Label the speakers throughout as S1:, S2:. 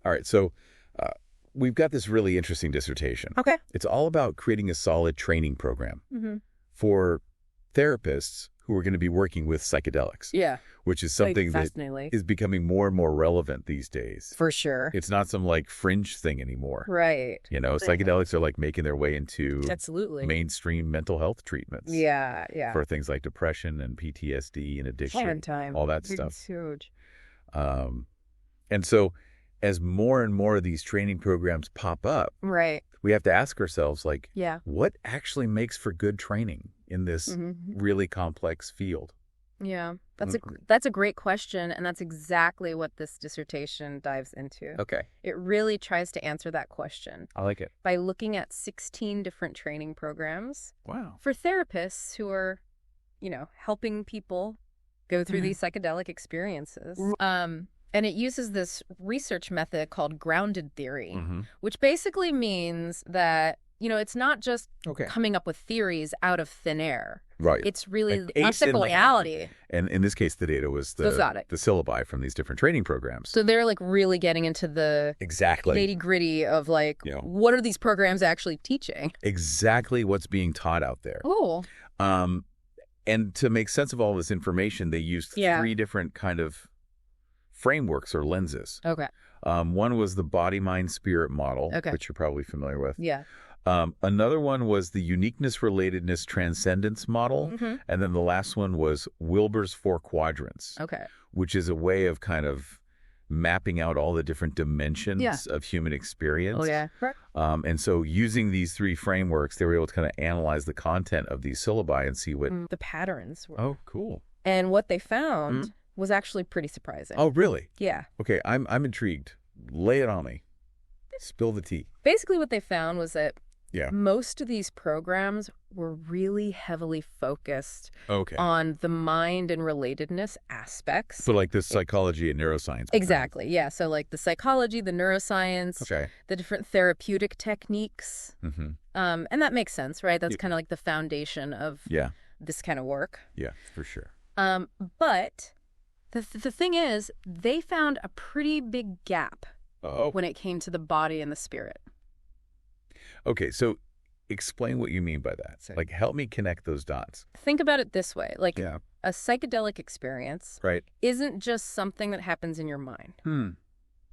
S1: All right. So we've got this really interesting dissertation.
S2: Okay.
S1: It's all about creating a solid training program
S2: Mm-hmm.
S1: for therapists who are going to be working with psychedelics.
S2: Yeah.
S1: Which is something that
S2: fascinatingly.
S1: is becoming more and more relevant these days.
S2: For sure.
S1: It's not some like fringe thing anymore.
S2: Right.
S1: You know, psychedelics are like making their way into
S2: Absolutely.
S1: mainstream mental health treatments.
S2: Yeah.
S1: For things like depression and PTSD and addiction.
S2: Fun time.
S1: All that stuff.
S2: It's huge.
S1: And so as more and more of these training programs pop up,
S2: Right.
S1: we have to ask ourselves, like,
S2: Yeah.
S1: what actually makes for good training in this
S2: Mm-hmm.
S1: really complex field?
S2: Yeah. That's a great question, and that's exactly what this dissertation dives into.
S1: Okay.
S2: It really tries to answer that question
S1: I like it.
S2: by looking at 16 different training programs
S1: Wow.
S2: for therapists who are, helping people go through these psychedelic experiences. And it uses this research method called grounded theory, which basically means that, it's not just coming up with theories out of thin air.
S1: Right.
S2: It's really
S1: Like
S2: practical reality.
S1: And in this case, the data was the syllabi from these different training programs.
S2: So they're like really getting into the nitty gritty of like, what are these programs actually teaching?
S1: Exactly what's being taught out there.
S2: Oh.
S1: And to make sense of all this information, they used three different kind of frameworks or lenses.
S2: Okay.
S1: One was the body, mind, spirit model, which you're probably familiar with.
S2: Yeah.
S1: Another one was the uniqueness, relatedness, transcendence model. And then the last one was Wilber's 4 quadrants, which is a way of kind of mapping out all the different dimensions of human experience.
S2: Oh, yeah.
S1: And so using these 3 frameworks, they were able to kind of analyze the content of these syllabi and see what
S2: the patterns were.
S1: Oh, cool.
S2: And what they found was actually pretty surprising.
S1: Oh, really?
S2: Yeah.
S1: Okay, I'm intrigued. Lay it on me. Spill the tea.
S2: Basically what they found was that most of these programs were really heavily focused on the mind and relatedness aspects.
S1: So like the psychology and neuroscience.
S2: Exactly, yeah. So like the psychology, the neuroscience, the different therapeutic techniques. And that makes sense, right? That's kind of like the foundation of this kind of work.
S1: Yeah, for sure.
S2: But the thing is, they found a pretty big gap when it came to the body and the spirit.
S1: Okay, so explain what you mean by that. Like, help me connect those dots.
S2: Think about it this way. Like, a psychedelic experience isn't just something that happens in your mind,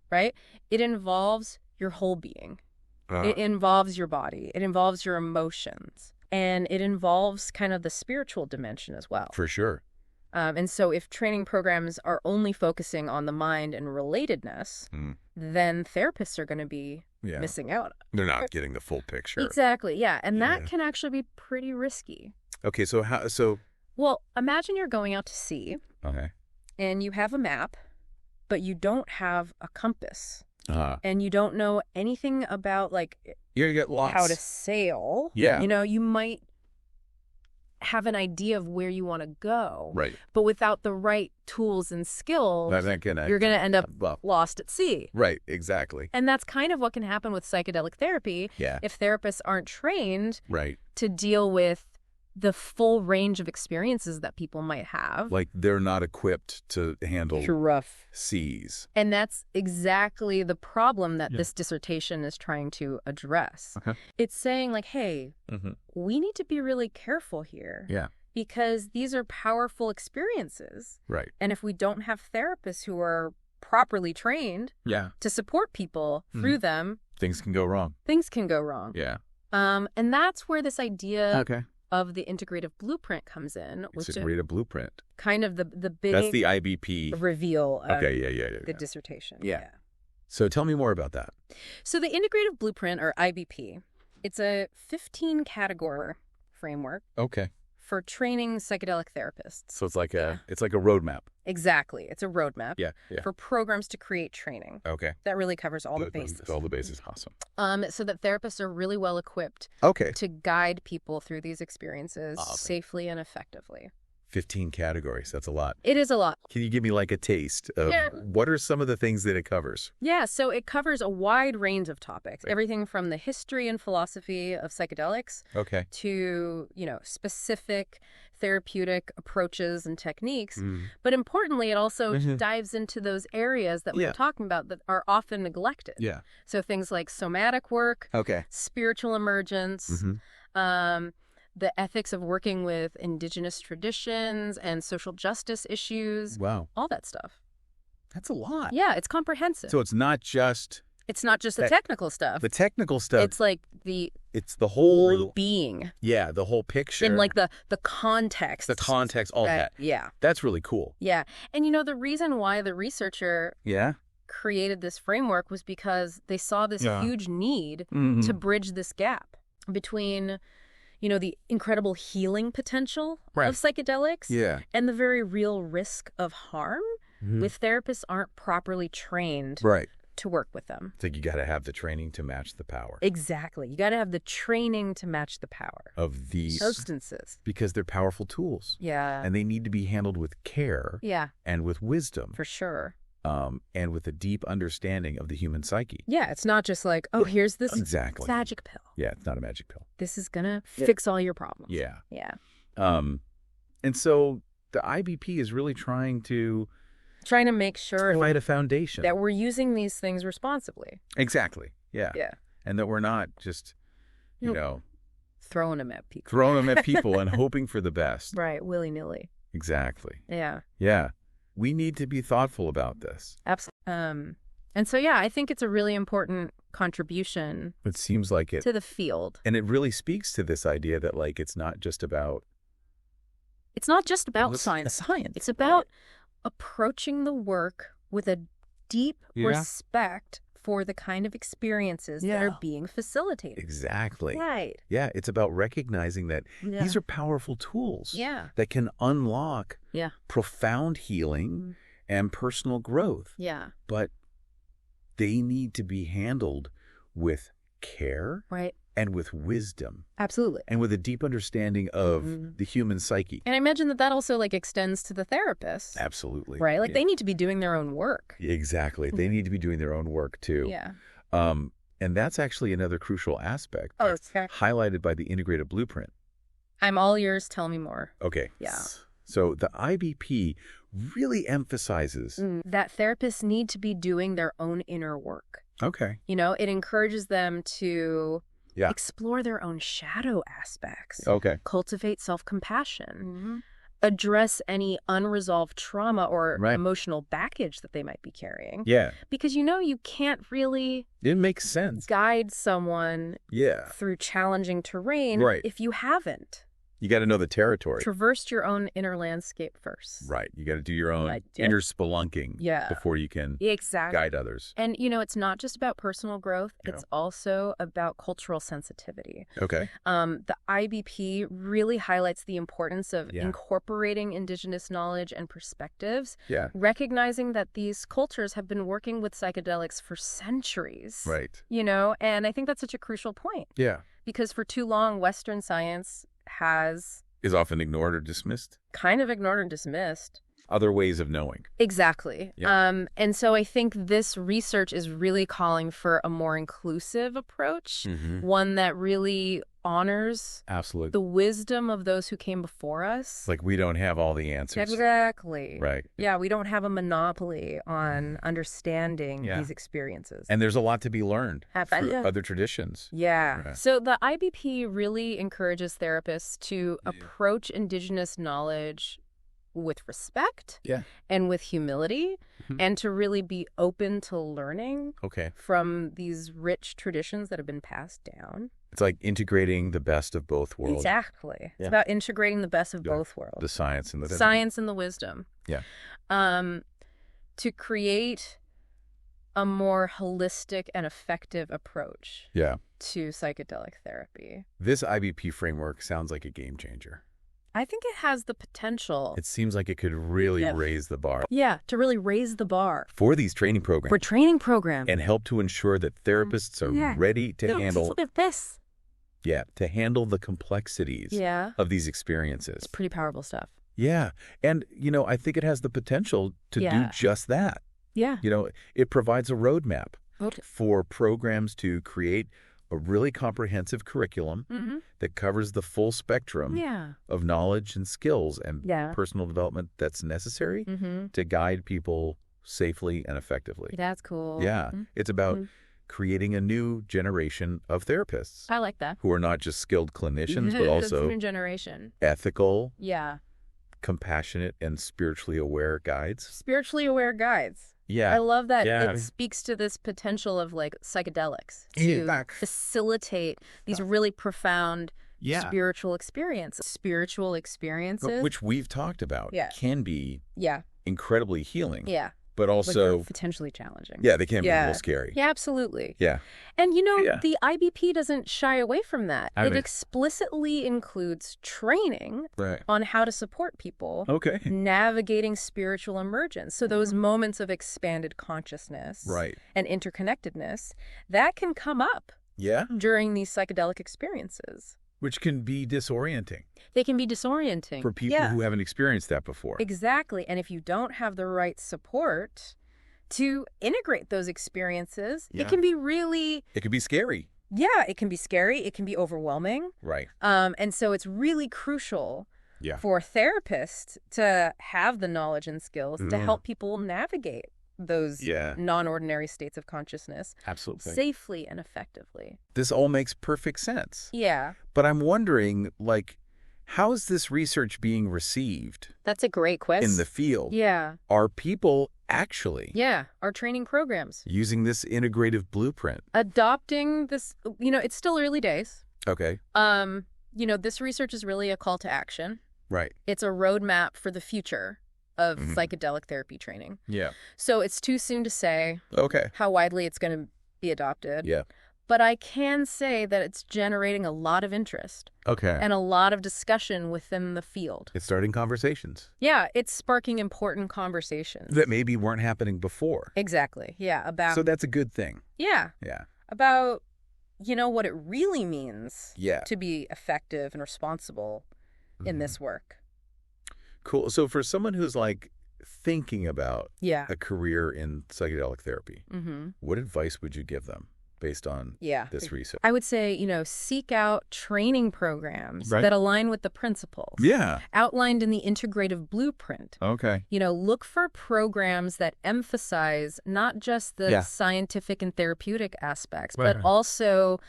S2: right? It involves your whole being. It involves your body. It involves your emotions. And it involves kind of the spiritual dimension as well.
S1: For sure.
S2: And so if training programs are only focusing on the mind and relatedness, then therapists are going to be missing out.
S1: They're not getting the full picture.
S2: Exactly, yeah. And that can actually be pretty risky.
S1: Okay, so how...
S2: Well, imagine you're going out to sea. And you have a map, but you don't have a compass. And you don't know anything about, like,
S1: you're gonna get lost.
S2: How to sail.
S1: Yeah.
S2: You might have an idea of where you want to go.
S1: Right.
S2: But without the right tools and skills, you're going to end up lost at sea.
S1: Right, exactly.
S2: And that's kind of what can happen with psychedelic therapy if therapists aren't trained to deal with the full range of experiences that people might have.
S1: Like they're not equipped to handle
S2: rough
S1: seas.
S2: And that's exactly the problem that this dissertation is trying to address. It's saying like, hey, we need to be really careful here. Because these are powerful experiences.
S1: Right.
S2: And if we don't have therapists who are properly trained to support people through them,
S1: things can go wrong.
S2: Things can go wrong.
S1: Yeah.
S2: And that's where this idea of the integrative blueprint comes in.
S1: Integrative blueprint.
S2: Kind of the big...
S1: That's the IBP.
S2: Reveal of
S1: the
S2: dissertation.
S1: Yeah. So tell me more about that.
S2: So the integrative blueprint, or IBP, it's a 15-category framework. For training psychedelic therapists.
S1: So it's like a roadmap.
S2: Exactly. It's a roadmap
S1: for
S2: programs to create training. That really covers all the bases.
S1: All the bases. Awesome.
S2: So that therapists are really well equipped to guide people through these experiences safely and effectively.
S1: 15 categories. That's a lot.
S2: It is a lot.
S1: Can you give me like a taste of what are some of the things that it covers?
S2: Yeah, so it covers a wide range of topics, everything from the history and philosophy of psychedelics to, specific therapeutic approaches and techniques. But importantly, it also dives into those areas that we were talking about that are often neglected.
S1: Yeah.
S2: So things like somatic work, spiritual emergence, the ethics of working with indigenous traditions and social justice issues.
S1: Wow.
S2: All that stuff.
S1: That's a lot.
S2: Yeah, it's comprehensive.
S1: So it's not just...
S2: It's not just the technical stuff.
S1: The technical stuff.
S2: It's like
S1: It's the whole...
S2: being.
S1: Yeah, the whole picture.
S2: And like the context.
S1: The context, all that.
S2: Yeah.
S1: That's really cool.
S2: Yeah. And the reason why the researcher created this framework was because they saw this huge need to bridge this gap between... the incredible healing potential of psychedelics and the very real risk of harm if therapists aren't properly trained to work with them.
S1: It's like you got to have the training to match the power.
S2: Exactly. You got to have the training to match the power
S1: of these
S2: substances.
S1: Because they're powerful tools.
S2: Yeah.
S1: And they need to be handled with care and with wisdom.
S2: For sure.
S1: And with a deep understanding of the human psyche.
S2: Yeah, it's not just like, here's this magic pill.
S1: Yeah, it's not a magic pill.
S2: This is going to fix all your problems.
S1: Yeah.
S2: Yeah.
S1: And so the IBP is really trying to make sure provide a foundation
S2: that we're using these things responsibly.
S1: Exactly. Yeah.
S2: Yeah.
S1: And that we're not just,
S2: throwing them at people.
S1: And hoping for the best.
S2: Right. Willy-nilly.
S1: Exactly.
S2: Yeah.
S1: Yeah. We need to be thoughtful about this.
S2: Absolutely. And so, I think it's a really important contribution.
S1: It seems like it.
S2: To the field.
S1: And it really speaks to this idea that, it's not just about...
S2: It's not just about science. It's about approaching the work with a deep respect for the kind of experiences that are being facilitated.
S1: Exactly.
S2: Right.
S1: Yeah, it's about recognizing that these are powerful tools that can unlock profound healing and personal growth.
S2: Yeah.
S1: But they need to be handled with care and with wisdom.
S2: Absolutely.
S1: And with a deep understanding of the human psyche.
S2: And I imagine that also extends to the therapist.
S1: Absolutely.
S2: Right? They need to be doing their own work.
S1: Exactly. They need to be doing their own work too.
S2: Yeah.
S1: And that's actually another crucial aspect highlighted by the integrated blueprint.
S2: I'm all yours. Tell me more.
S1: Okay.
S2: Yeah.
S1: So the IBP really emphasizes
S2: that therapists need to be doing their own inner work.
S1: Okay.
S2: It encourages them to explore their own shadow aspects.
S1: Okay.
S2: Cultivate self-compassion. Address any unresolved trauma or emotional baggage that they might be carrying.
S1: Yeah.
S2: Because you can't really...
S1: It makes sense.
S2: ...guide someone through challenging terrain if you haven't.
S1: You got to know the territory.
S2: Traversed your own inner landscape first.
S1: Right. You got to do your own inner spelunking before you can guide others.
S2: And, it's not just about personal growth. It's also about cultural sensitivity.
S1: Okay.
S2: The IBP really highlights the importance of incorporating indigenous knowledge and perspectives, recognizing that these cultures have been working with psychedelics for centuries.
S1: Right.
S2: And I think that's such a crucial point.
S1: Yeah.
S2: Because for too long, Western science is
S1: often ignored or dismissed.
S2: Kind of ignored and dismissed.
S1: Other ways of knowing.
S2: Exactly.
S1: Yeah.
S2: And so I think this research is really calling for a more inclusive approach, one that really honors the wisdom of those who came before us.
S1: We don't have all the answers.
S2: Exactly.
S1: Right.
S2: Yeah, we don't have a monopoly on understanding these experiences.
S1: And there's a lot to be learned from other traditions.
S2: Yeah. Right. So the IBP really encourages therapists to approach indigenous knowledge with respect and with humility and to really be open to learning from these rich traditions that have been passed down.
S1: It's like integrating the best of both worlds.
S2: Exactly. Yeah. It's about integrating the best of both worlds.
S1: The science and the
S2: wisdom.
S1: Yeah.
S2: To create a more holistic and effective approach to psychedelic therapy.
S1: This IBP framework sounds like a game changer.
S2: I think it has the potential.
S1: It seems like it could really raise the bar.
S2: Yeah, to really raise the bar.
S1: For these training programs.
S2: For training programs.
S1: And help to ensure that therapists are ready to handle...
S2: this.
S1: Yeah, to handle the complexities of these experiences.
S2: It's pretty powerful stuff.
S1: Yeah. And, I think it has the potential to do just that.
S2: Yeah.
S1: It provides a roadmap for programs to create a really comprehensive curriculum that covers the full spectrum of knowledge and skills and personal development that's necessary to guide people safely and effectively.
S2: That's cool.
S1: Yeah. It's about creating a new generation of therapists.
S2: I like that.
S1: Who are not just skilled clinicians, but also
S2: new generation.
S1: Ethical,
S2: yeah,
S1: compassionate, and spiritually aware guides.
S2: Spiritually aware guides.
S1: Yeah.
S2: I love that it speaks to this potential of like psychedelics to facilitate these really profound spiritual experiences. Spiritual experiences.
S1: Which we've talked about can be incredibly healing.
S2: Yeah.
S1: But also
S2: potentially challenging.
S1: Yeah, they can be a little scary.
S2: Yeah, absolutely.
S1: Yeah.
S2: And the IBP doesn't shy away from that. It explicitly includes training on how to support people navigating spiritual emergence. So those moments of expanded consciousness and interconnectedness, that can come up during these psychedelic experiences.
S1: Which can be disorienting.
S2: They can be disorienting.
S1: For people who haven't experienced that before.
S2: Exactly. And if you don't have the right support to integrate those experiences, it can be really...
S1: It can be scary.
S2: Yeah, it can be scary. It can be overwhelming.
S1: Right.
S2: And so it's really crucial for therapists to have the knowledge and skills to help people navigate those non-ordinary states of consciousness safely and effectively.
S1: This all makes perfect sense.
S2: Yeah.
S1: But I'm wondering, how is this research being received?
S2: That's a great question.
S1: In the field.
S2: Yeah.
S1: Are people actually...
S2: our training programs.
S1: Using this integrative blueprint.
S2: Adopting this, it's still early days.
S1: Okay.
S2: This research is really a call to action.
S1: Right.
S2: It's a roadmap for the future of psychedelic therapy training.
S1: Yeah.
S2: So it's too soon to say how widely it's going to be adopted.
S1: Yeah.
S2: But I can say that it's generating a lot of interest. And a lot of discussion within the field.
S1: It's starting conversations.
S2: Yeah, it's sparking important conversations.
S1: That maybe weren't happening before.
S2: Exactly. Yeah, about...
S1: So that's a good thing.
S2: Yeah.
S1: Yeah.
S2: About, what it really means to be effective and responsible in this work.
S1: Cool. So for someone who's thinking about a career in psychedelic therapy, what advice would you give them based on this research?
S2: I would say, seek out training programs that align with the principles outlined in the integrative blueprint.
S1: Okay.
S2: Look for programs that emphasize not just the scientific and therapeutic aspects, but also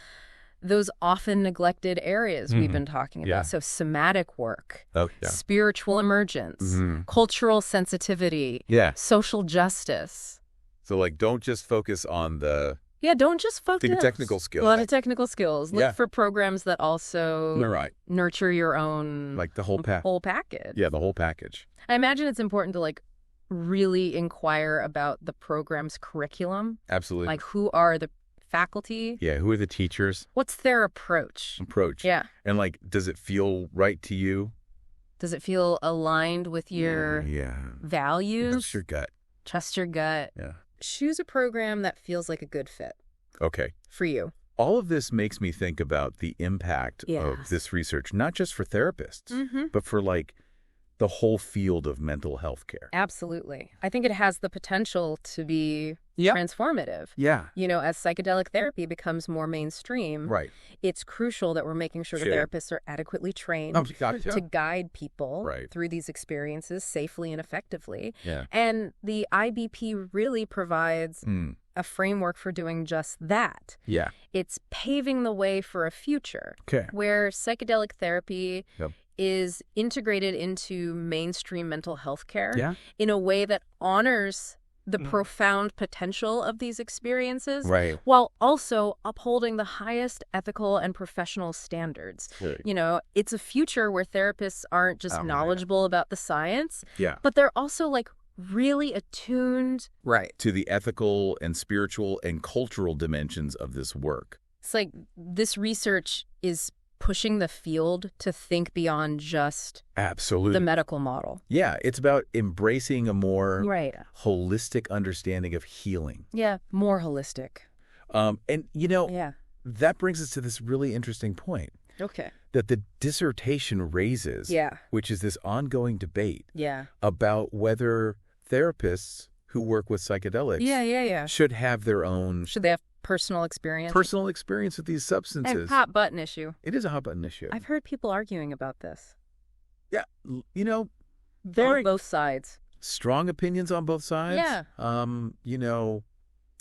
S2: those often neglected areas we've been talking about. So somatic work, spiritual emergence, cultural sensitivity, social justice.
S1: So don't just focus on the...
S2: Yeah, don't just focus...
S1: The technical skills.
S2: A lot of technical skills. Look for programs that also nurture your own...
S1: the whole
S2: package.
S1: Yeah, the whole package.
S2: I imagine it's important to really inquire about the program's curriculum.
S1: Absolutely.
S2: Who are the faculty?
S1: Yeah, who are the teachers?
S2: What's their approach?
S1: Yeah. And does it feel right to you?
S2: Does it feel aligned with your values?
S1: Trust your gut.
S2: Trust your gut.
S1: Yeah.
S2: Choose a program that feels like a good fit.
S1: Okay.
S2: For you.
S1: All of this makes me think about the impact of this research, not just for therapists, but for the whole field of mental health care.
S2: Absolutely. I think it has the potential to be transformative.
S1: Yeah.
S2: As psychedelic therapy becomes more mainstream, it's crucial that we're making sure the therapists are adequately trained to guide people through these experiences safely and effectively.
S1: Yeah.
S2: And the IBP really provides a framework for doing just that.
S1: Yeah.
S2: It's paving the way for a future where psychedelic therapy is integrated into mainstream mental health care in a way that honors the profound potential of these experiences while also upholding the highest ethical and professional standards. It's a future where therapists aren't just knowledgeable about the science, but they're also really attuned
S1: to the ethical and spiritual and cultural dimensions of this work.
S2: It's this research is pushing the field to think beyond just the medical model.
S1: Yeah, it's about embracing a more holistic understanding of healing.
S2: Yeah, more holistic.
S1: And that brings us to this really interesting point. that the dissertation raises, which is this ongoing debate about whether therapists who work with psychedelics should have their own...
S2: Should they have personal experience?
S1: Personal experience with these substances.
S2: A hot button issue.
S1: It is a hot button issue.
S2: I've heard people arguing about this.
S1: Yeah, you know...
S2: On both sides.
S1: Strong opinions on both sides.
S2: Yeah.
S1: You know...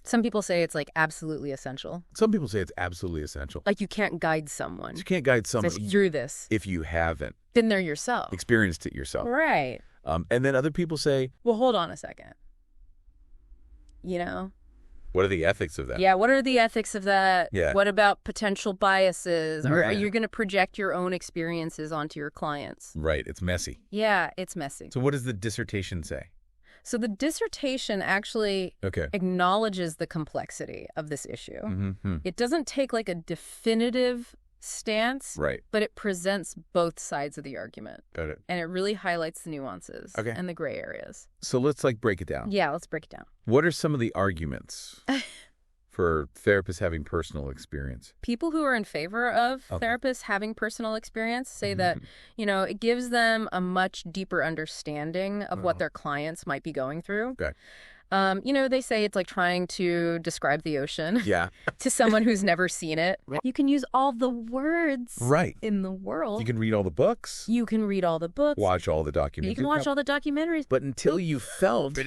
S2: Some people say it's like absolutely essential.
S1: Some people say it's absolutely essential.
S2: Like you can't guide someone.
S1: You can't guide someone
S2: through this
S1: if you haven't
S2: been there yourself,
S1: experienced it yourself.
S2: Right.
S1: And then other people say,
S2: well, hold on a second. You know?
S1: What are the ethics of that?
S2: Yeah, what are the ethics of that?
S1: Yeah.
S2: What about potential biases? Or are you going to project your own experiences onto your clients?
S1: Right. It's messy.
S2: Yeah, it's messy.
S1: So what does the dissertation say?
S2: So the dissertation actually acknowledges the complexity of this issue.
S1: Mm-hmm.
S2: It doesn't take like a definitive stance, but it presents both sides of the argument.
S1: Got it.
S2: And it really highlights the nuances and the gray areas.
S1: So let's break it down.
S2: Yeah, let's break it down.
S1: What are some of the arguments for therapists having personal experience?
S2: People who are in favor of therapists having personal experience say that, you know, it gives them a much deeper understanding of what their clients might be going through.
S1: Okay.
S2: You know, they say it's like trying to describe the ocean to someone who's never seen it. You can use all the words in the world.
S1: You can read all the books.
S2: You can read all the books.
S1: Watch all the documentaries.
S2: You can watch all the documentaries.
S1: But until you felt...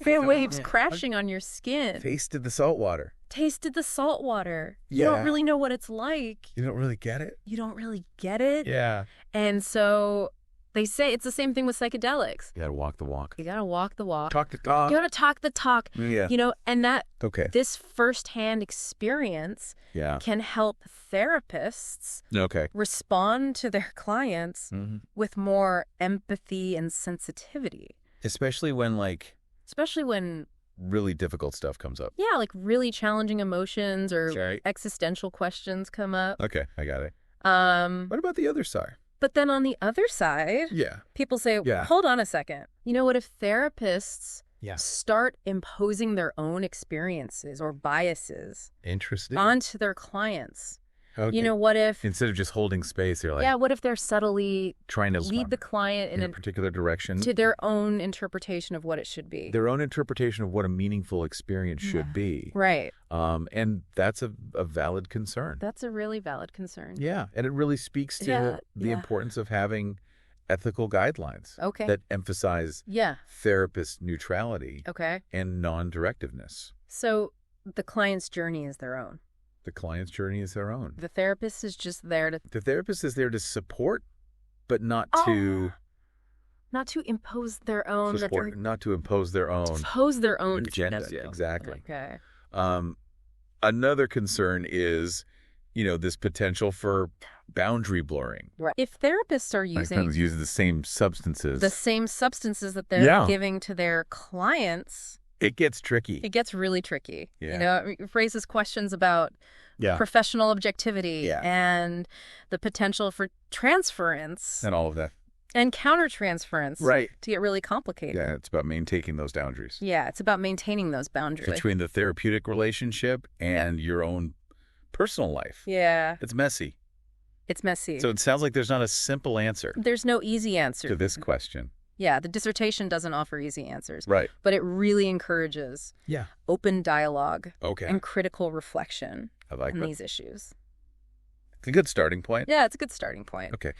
S2: waves crashing on your skin.
S1: Tasted the salt water.
S2: Tasted the salt water. You don't really know what it's like.
S1: You don't really get it?
S2: You don't really get it.
S1: Yeah.
S2: And so... They say it's the same thing with psychedelics.
S1: You gotta walk the walk.
S2: You gotta walk the walk.
S1: Talk the talk.
S2: You gotta talk the talk.
S1: Yeah.
S2: You know, and that this firsthand experience can help therapists respond to their clients with more empathy and sensitivity.
S1: Especially when really difficult stuff comes up.
S2: Yeah, like really challenging emotions or existential questions come up.
S1: Okay, I got it. What about the other side?
S2: But then on the other side, people say, hold on a second. You know what, if therapists start imposing their own experiences or biases onto their clients, you know, what if...
S1: Instead of just holding space, you're like...
S2: Yeah, what if they're subtly
S1: trying to
S2: lead the client in
S1: a particular direction?
S2: To their own interpretation of what it should be.
S1: Their own interpretation of what a meaningful experience should be.
S2: Right.
S1: And that's a valid concern.
S2: That's a really valid concern.
S1: Yeah, and it really speaks to the importance of having ethical guidelines that emphasize therapist neutrality and non-directiveness.
S2: So the client's journey is their own.
S1: The client's journey is their own.
S2: The therapist is just there to...
S1: The therapist is there to support, but not to...
S2: Not to impose their own...
S1: Support, not to impose their own...
S2: Impose their own
S1: agenda. Exactly.
S2: Okay.
S1: Another concern is, you know, this potential for boundary blurring.
S2: Right. If therapists are using
S1: the same substances...
S2: The same substances that they're giving to their clients...
S1: It gets tricky.
S2: It gets really tricky. Yeah. You know, it raises questions about professional objectivity and the potential for transference.
S1: And all of that.
S2: And countertransference.
S1: Right.
S2: To get really complicated.
S1: Yeah, it's about maintaining those boundaries.
S2: Yeah, it's about maintaining those boundaries.
S1: Between the therapeutic relationship and your own personal life.
S2: Yeah.
S1: It's messy.
S2: It's messy.
S1: So it sounds like there's not a simple answer.
S2: There's no easy answer.
S1: To this question.
S2: Yeah, the dissertation doesn't offer easy answers.
S1: Right.
S2: But it really encourages open dialogue and critical reflection on these issues.
S1: It's a good starting point.
S2: Yeah, it's a good starting point.
S1: Okay.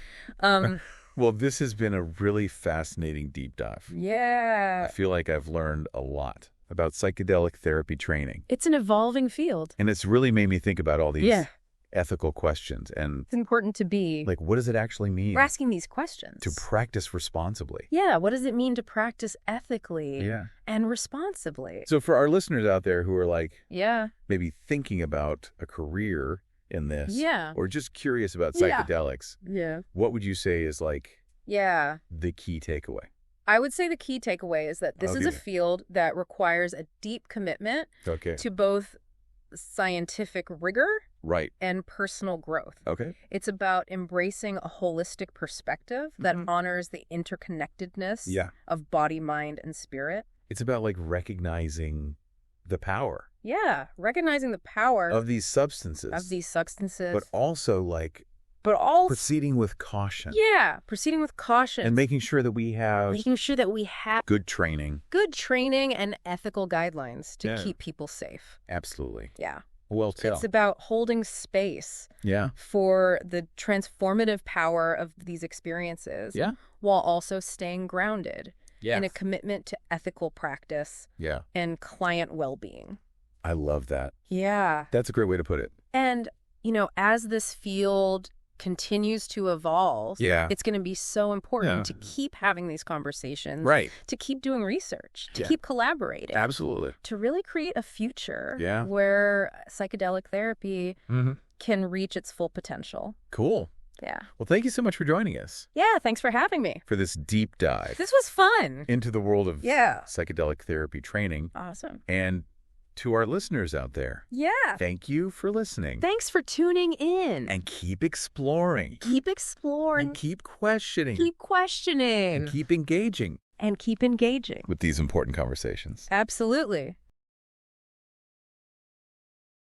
S1: Well, this has been a really fascinating deep dive.
S2: Yeah.
S1: I feel like I've learned a lot about psychedelic therapy training.
S2: It's an evolving field.
S1: And it's really made me think about all these ethical questions. And
S2: it's important to be...
S1: Like, what does it actually mean?
S2: We're asking these questions.
S1: To practice responsibly.
S2: Yeah, what does it mean to practice ethically and responsibly?
S1: So for our listeners out there who are like, maybe thinking about a career in this, or just curious about psychedelics, what would you say is like the key takeaway?
S2: I would say the key takeaway is that this is a field that requires a deep commitment to both scientific rigor and personal growth. It's about embracing a holistic perspective that honors the interconnectedness of body, mind, and spirit.
S1: It's about like recognizing the power.
S2: Yeah, recognizing the power
S1: of these substances.
S2: But
S1: also like
S2: but also
S1: proceeding with caution.
S2: Yeah, proceeding with caution.
S1: And making sure that we have good training.
S2: Good training and ethical guidelines to keep people safe.
S1: Absolutely.
S2: Yeah.
S1: Well,
S2: it's about holding space for the transformative power of these experiences while also staying grounded in a commitment to ethical practice and client well-being.
S1: I love that.
S2: Yeah.
S1: That's a great way to put it.
S2: And, as this field continues to evolve, it's going to be so important to keep having these conversations, to keep doing research, to keep collaborating.
S1: Absolutely.
S2: To really create a future where psychedelic therapy can reach its full potential.
S1: Cool.
S2: Yeah.
S1: Well, thank you so much for joining us.
S2: Yeah, thanks for having me.
S1: For this deep dive.
S2: This was fun.
S1: Into the world of psychedelic therapy training.
S2: Awesome.
S1: And to our listeners out there.
S2: Yeah.
S1: Thank you for listening.
S2: Thanks for tuning in.
S1: And keep exploring.
S2: Keep exploring.
S1: And keep questioning.
S2: Keep questioning.
S1: And keep engaging.
S2: And keep engaging.
S1: With these important conversations.
S2: Absolutely.